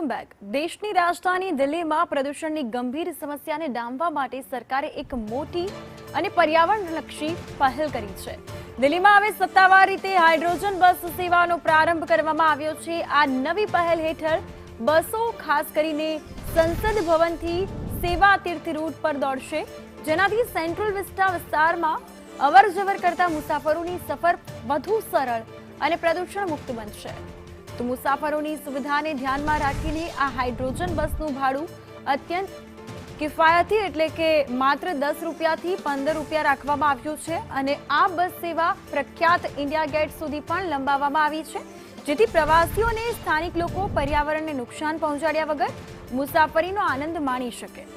Welcome back. દેશની રાજધાની દિલ્હીમાં પ્રદૂષણની ગંભીર સમસ્યાને ડામવા માટે સરકારે એક મોટી અને પર્યાવરણલક્ષી પહેલ કરી છે। દિલ્હીમાં હવે સત્તાવાર રીતે હાઇડ્રોજન બસ સેવાનો પ્રારંભ કરવામાં આવ્યો છે। આ નવી પહેલ હેઠળ બસો ખાસ કરીને સંસદ ભવનથી સેવા તીર્થ રૂટ પર દોડશે, જેનાથી સેન્ટ્રલ વિસ્તારમાં અવરજવર કરતા મુસાફરોની સફર વધુ સરળ અને પ્રદૂષણ મુક્ત બનશે। તો મુસાફરોની સુવિધાને ધ્યાનમાં રાખીને આ હાઇડ્રોજન બસનું ભાડું અત્યંત કિફાયતી એટલે કે માત્ર 10 રૂપિયાથી 15 રૂપિયા રાખવામાં આવ્યું છે અને આ બસ સેવા પ્રખ્યાત ઇન્ડિયા ગેટ સુધી પણ લંબાવવામાં આવી છે, જેથી પ્રવાસીઓ અને સ્થાનિક લોકો પર્યાવરણને નુકસાન પહોંચાડ્યા વગર મુસાફરીનો આનંદ માણી શકે।